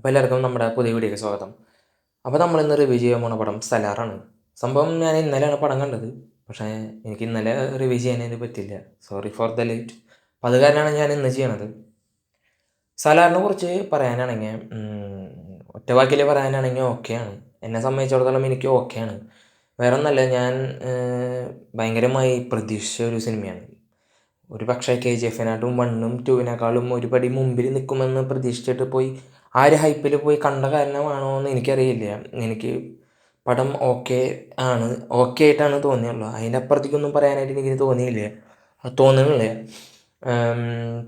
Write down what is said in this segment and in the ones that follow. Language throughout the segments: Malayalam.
അപ്പോൾ എല്ലാവർക്കും നമ്മുടെ പുതിയ വീഡിയോയ്ക്ക് സ്വാഗതം. അപ്പോൾ നമ്മളിന്ന് റിവ്യൂ ചെയ്യാൻ പോണ പടം സലാറാണ്. സംഭവം ഞാൻ ഇന്നലെയാണ് പടം കണ്ടത്. പക്ഷേ എനിക്ക് ഇന്നലെ റിവ്യൂ ചെയ്യാനായിട്ട് പറ്റില്ല. Sorry for the late. അപ്പോൾ അത് കാരണമാണ് ഞാൻ ഇന്ന് ചെയ്യണത്. സലാറിനെ കുറിച്ച് പറയാനാണെങ്കിൽ ഒറ്റ വാക്കിൽ പറയാനാണെങ്കിൽ ഓക്കെയാണ്. എന്നെ സംബന്ധിച്ചിടത്തോളം എനിക്ക് ഓക്കെയാണ്. വേറെ ഒന്നല്ല, ഞാൻ ഭയങ്കരമായി പ്രതീക്ഷിച്ച ഒരു സിനിമയാണ്. ഒരു പക്ഷേ KGF-നായിട്ടും 1ഉം 2വിനേക്കാളും ഒരു പടി മുമ്പിൽ നിൽക്കുമെന്ന് പ്രതീക്ഷിച്ചിട്ട് പോയി ആ ഒരു ഹൈപ്പിൽ പോയി കണ്ട കാരണമാണോ എന്ന് എനിക്കറിയില്ല. എനിക്ക് പടം ഓക്കെ ആയിട്ടാണ് തോന്നിയുള്ളൂ. അതിൻ്റെ അപ്പുറത്തേക്കൊന്നും പറയാനായിട്ട് എനിക്ക് തോന്നുന്നില്ല.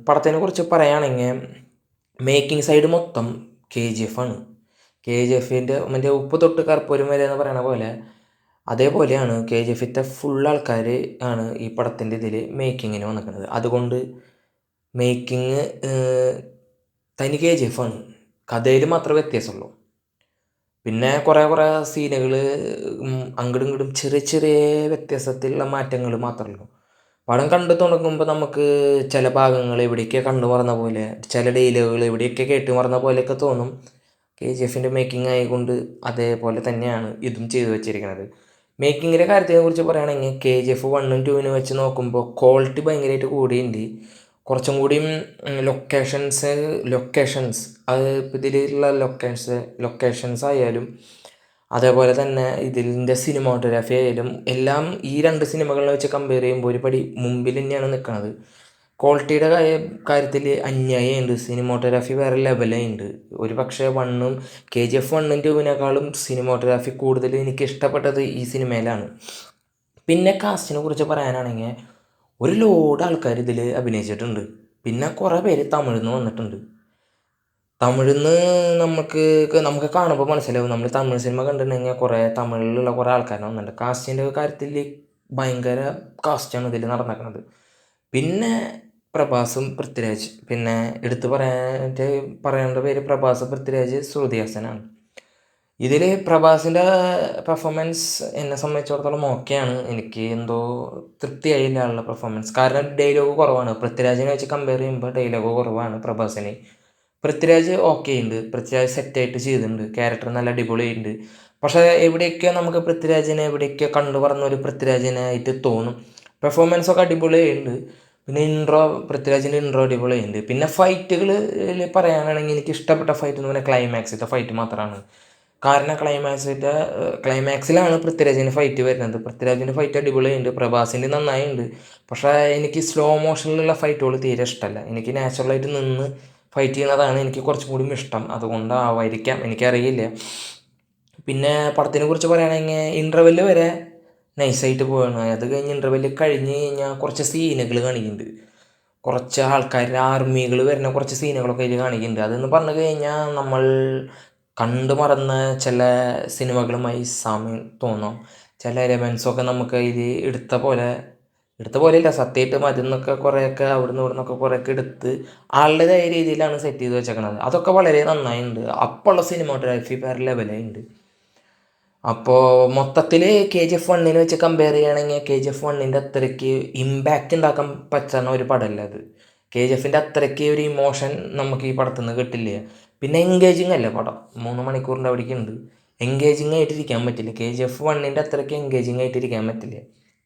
പടത്തിനെ കുറിച്ച് പറയുകയാണെങ്കിൽ മേക്കിംഗ് സൈഡ് മൊത്തം KGF ആണ്. KGF-ൻ്റെ മറ്റേ ഉപ്പ് തൊട്ട് കർപ്പൂരം വരെ എന്ന് പറയണ പോലെ അതേപോലെയാണ് KGF-ത്തെ ഫുൾ ആൾക്കാർ ആണ് ഈ പടത്തിൻ്റെ ഇതിൽ മേക്കിങ്ങിന് വന്നിരിക്കുന്നത്. അതുകൊണ്ട് മേക്കിങ് തനി KGF ആണ്. കഥയിൽ മാത്രമേ വ്യത്യാസമുള്ളൂ. പിന്നെ കുറേ സീനുകൾ അങ്ങോട്ടും ഇങ്ങോട്ടും ചെറിയ ചെറിയ വ്യത്യാസത്തിലുള്ള മാറ്റങ്ങൾ മാത്രമേ ഉള്ളൂ. പടം കണ്ടു തുടങ്ങുമ്പോൾ നമുക്ക് ചില ഭാഗങ്ങൾ എവിടെയൊക്കെ കണ്ടു മറന്ന പോലെ, ചില ഡയലോഗുകൾ എവിടെയൊക്കെ കേട്ട് മറന്ന പോലെയൊക്കെ തോന്നും. KGF-ൻ്റെ മേക്കിംഗ് ആയതുകൊണ്ട് അതേപോലെ തന്നെയാണ് ഇതും ചെയ്തു വെച്ചിരിക്കുന്നത്. മേക്കിങ്ങിൻ്റെ കാര്യത്തിനെ കുറിച്ച് പറയുകയാണെങ്കിൽ KGF 1ഉം 2വിനെ വെച്ച് നോക്കുമ്പോൾ ക്വാളിറ്റി ഭയങ്കരമായിട്ട് കൂടിയുണ്ട്. കുറച്ചും കൂടിയും ലൊക്കേഷൻസ് അത് ഇതിലുള്ള ലൊക്കേഷൻസ് ആയാലും അതേപോലെ തന്നെ ഇതിൻ്റെ സിനിമാറ്റോഗ്രാഫി ആയാലും എല്ലാം ഈ രണ്ട് സിനിമകളെ വെച്ച് കമ്പയർ ചെയ്യുമ്പോൾ ഒരു പടി മുമ്പിൽ തന്നെയാണ് നിൽക്കുന്നത്. ക്വാളിറ്റിയുടെ കാര്യത്തിൽ അന്യായമുണ്ട്. സിനിമാറ്റോഗ്രാഫി വേറെ ലെവലുണ്ട്. ഒരു പക്ഷേ KGF 1ഉം 2വിനേക്കാളും സിനിമാറ്റോഗ്രാഫി കൂടുതൽ എനിക്ക് ഇഷ്ടപ്പെട്ടത് ഈ സിനിമയിലാണ്. പിന്നെ കാസ്റ്റിനെ കുറിച്ച് പറയാനാണെങ്കിൽ ഒരു ലോഡ് ആൾക്കാർ ഇതിൽ അഭിനയിച്ചിട്ടുണ്ട്. പിന്നെ കുറേ പേര് തമിഴിൽ നിന്ന് വന്നിട്ടുണ്ട്. തമിഴിൽ നിന്ന് നമുക്ക് കാണുമ്പോൾ മനസ്സിലാവും. നമ്മൾ തമിഴ് സിനിമ കണ്ടിട്ടുണ്ടെങ്കിൽ കുറേ തമിഴിലുള്ള കുറേ ആൾക്കാരെ വന്നിട്ടുണ്ട്. കാസ്റ്റിൻ്റെ കാര്യത്തിൽ ഭയങ്കര കാസ്റ്റാണ് ഇതിൽ നടന്നിരിക്കുന്നത്. പിന്നെ പ്രഭാസും പൃഥ്വിരാജ്, പിന്നെ എടുത്ത് പറയേണ്ട പേര് പ്രഭാസ്, പൃഥ്വിരാജ്, ശ്രുതി ഹാസനാണ്. ഇതിൽ പ്രഭാസിൻ്റെ പെർഫോമൻസ് എന്നെ സംബന്ധിച്ചിടത്തോളം ഓക്കെയാണ്. എനിക്ക് എന്തോ തൃപ്തിയായില്ല ആളുടെ പെർഫോമൻസ്. കാരണം ഡയലോഗ് കുറവാണ്. പൃഥ്വിരാജിനെ വെച്ച് കമ്പയർ ചെയ്യുമ്പോൾ ഡയലോഗ് കുറവാണ് പ്രഭാസിന്. പൃഥ്വിരാജ് ഓക്കെ ഉണ്ട്. പൃഥ്വിരാജ് സെറ്റായിട്ട് ചെയ്തിട്ടുണ്ട്. ക്യാരക്ടർ നല്ല അടിപൊളിയുണ്ട്. പക്ഷേ എവിടെയൊക്കെയോ നമുക്ക് പൃഥ്വിരാജിനെ എവിടെയൊക്കെയോ കണ്ടു പറഞ്ഞ ഒരു പൃഥ്വിരാജിനായിട്ട് തോന്നും. പെർഫോമൻസൊക്കെ അടിപൊളിയുണ്ട്. പിന്നെ പൃഥ്വിരാജിൻ്റെ ഇൻട്രോ അടിപൊളിയുണ്ട്. പിന്നെ ഫൈറ്റുകളിൽ പറയാനാണെങ്കിൽ എനിക്ക് ഇഷ്ടപ്പെട്ട ഫൈറ്റ് എന്ന് പറഞ്ഞാൽ ക്ലൈമാക്സിലത്തെ ഫൈറ്റ് മാത്രമാണ്. കാരണം ക്ലൈമാക്സിലാണ് പൃഥ്വിരാജിൻ്റെ ഫൈറ്റ് വരുന്നത്. പൃഥ്വിരാജിൻ്റെ ഫൈറ്റ് അടിപൊളിയുണ്ട്. പ്രഭാസിൻ്റെ നന്നായിട്ടുണ്ട്. പക്ഷേ എനിക്ക് സ്ലോ മോഷനിലുള്ള ഫൈറ്റുകൾ തീരെ ഇഷ്ടമല്ല. എനിക്ക് നാച്ചുറലായിട്ട് നിന്ന് ഫൈറ്റ് ചെയ്യുന്നതാണ് എനിക്ക് കുറച്ചും കൂടി ഇഷ്ടം. അതുകൊണ്ടാവായിരിക്കാം, എനിക്കറിയില്ല. പിന്നെ പടത്തിനെ കുറിച്ച് പറയുകയാണെങ്കിൽ ഇൻ്റർവെല്ല് വരെ നൈസായിട്ട് പോവുകയാണ്. അത് കഴിഞ്ഞ് ഇൻ്റർവെല്ല് കഴിഞ്ഞ് കഴിഞ്ഞാൽ കുറച്ച് സീനുകൾ കാണിക്കുന്നുണ്ട്. കുറച്ച് ആൾക്കാരുടെ ആർമികൾ വരുന്ന കുറച്ച് സീനുകളൊക്കെ അതിൽ കാണിക്കുന്നുണ്ട്. അതെന്ന് പറഞ്ഞു കഴിഞ്ഞാൽ നമ്മൾ കണ്ടു മറന്ന ചില സിനിമകളുമായി സാമ്യം തോന്നും. ചില എലമെൻസൊക്കെ നമുക്ക് അതിൽ എടുത്ത പോലെയല്ല, സത്യമായിട്ടും അതിൽ നിന്നൊക്കെ കുറേയൊക്കെ അവിടുന്ന് ഇവിടുന്നൊക്കെ കുറേയൊക്കെ എടുത്ത് ആളുടേതായ രീതിയിലാണ് സെറ്റ് ചെയ്ത് വെച്ചേക്കണത്. അതൊക്കെ വളരെ നന്നായിട്ടുണ്ട്. അപ്പോഴുള്ള സിനിമാറ്റോഗ്രാഫി വേറെ ലെവലുണ്ട്. അപ്പോൾ മൊത്തത്തിൽ KGF 1നെ വെച്ച് കമ്പയർ ചെയ്യുകയാണെങ്കിൽ KGF 1ൻ്റെ അത്രയ്ക്ക് ഇമ്പാക്റ്റ് ഉണ്ടാക്കാൻ പറ്റുന്ന ഒരു പടമല്ല അത്. KGF-ൻ്റെ അത്രയ്ക്ക് ഒരു ഇമോഷൻ നമുക്ക് ഈ പടത്തിൽ നിന്ന് കിട്ടില്ല. പിന്നെ എൻഗേജിങ് അല്ല പടം. 3 മണിക്കൂറിൻ്റെ അവിടേക്ക് ഉണ്ട്. എൻഗേജിങ് ആയിട്ടിരിക്കാൻ പറ്റില്ല. KGF 1ൻ്റെ അത്രയ്ക്ക് എൻഗേജിങ് ആയിട്ടിരിക്കാൻ പറ്റില്ല.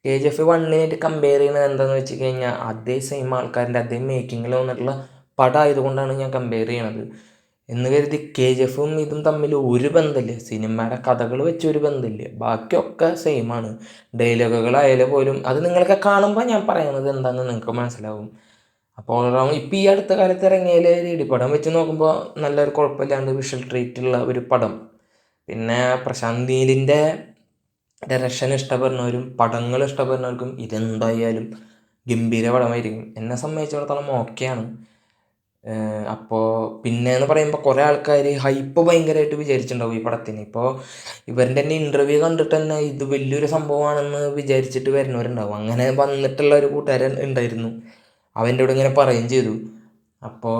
KGF 1നായിട്ട് കമ്പയർ ചെയ്യുന്നത് എന്താണെന്ന് വെച്ച് കഴിഞ്ഞാൽ അതേ സെയിം ആൾക്കാരുടെ അതേ മേക്കിങ്ങിൽ വന്നിട്ടുള്ള പടം ആയതുകൊണ്ടാണ് ഞാൻ കമ്പയർ ചെയ്യണത്. എന്ന് കരുതി KGF-ഉം ഇതും തമ്മിൽ ഒരു ബന്ധമില്ല. സിനിമയുടെ കഥകൾ വെച്ച് ഒരു ബന്ധമില്ല. ബാക്കിയൊക്കെ സെയിമാണ്. ഡയലോഗുകളായാലും പോലും അത് നിങ്ങളൊക്കെ കാണുമ്പോൾ ഞാൻ പറയുന്നത് എന്താണെന്ന് നിങ്ങൾക്ക് മനസ്സിലാവും. അപ്പോൾ ഇപ്പോൾ ഈ അടുത്ത കാലത്ത് ഇറങ്ങിയതിൽ ഇടിപടം വെച്ച് നോക്കുമ്പോൾ നല്ലൊരു കുഴപ്പമില്ലാണ്ട് വിഷ്വൽ ട്രീറ്റുള്ള ഒരു പടം. പിന്നെ പ്രശാന്ത് നീലിൻ്റെ ഡയറക്ഷൻ ഇഷ്ടപ്പെടുന്നവരും പടങ്ങൾ ഇഷ്ടപ്പെടുന്നവർക്കും ഇതെന്തായാലും ഗംഭീര പടമായിരിക്കും. എന്നെ സംബന്ധിച്ചിടത്തോളം ഓക്കെയാണ്. അപ്പോൾ പിന്നെയെന്ന് പറയുമ്പോൾ കുറേ ആൾക്കാർ ഹൈപ്പ് ഭയങ്കരമായിട്ട് വിചാരിച്ചിട്ടുണ്ടാവും ഈ പടത്തിന്. ഇപ്പോൾ ഇവരുടെ തന്നെ ഇൻ്റർവ്യൂ കണ്ടിട്ട് തന്നെ ഇത് വലിയൊരു സംഭവമാണെന്ന് വിചാരിച്ചിട്ട് വരുന്നവരുണ്ടാവും. അങ്ങനെ വന്നിട്ടുള്ള ഒരു കൂട്ടുകാരൻ ഉണ്ടായിരുന്നു. അവൻ്റെ കൂടെ ഇങ്ങനെ പറയുകയും ചെയ്തു. അപ്പോൾ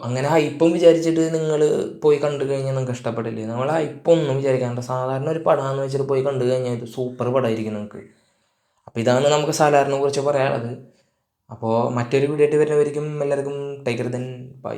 അങ്ങനെ ഹൈപ്പും വിചാരിച്ചിട്ട് നിങ്ങൾ പോയി കണ്ടു കഴിഞ്ഞാൽ നിങ്ങൾക്ക് ഇഷ്ടപ്പെടില്ലേ? നമ്മൾ ഹൈപ്പൊന്നും വിചാരിക്കാണ്ട് സാധാരണ ഒരു പടമാണെന്ന് വെച്ചിട്ട് പോയി കണ്ടു കഴിഞ്ഞാൽ ഇത് സൂപ്പർ പടമായിരിക്കും നിങ്ങൾക്ക്. അപ്പോൾ ഇതാണ് നമുക്ക് സാലാറിനെ കുറിച്ച് പറയാനുള്ളത്. അപ്പോൾ മറ്റൊരു വീഡിയോ ആയിട്ട് വരുന്നവരിക്കും എല്ലാവർക്കും ടേക്ക് കെയർ, ദെൻ ബൈ.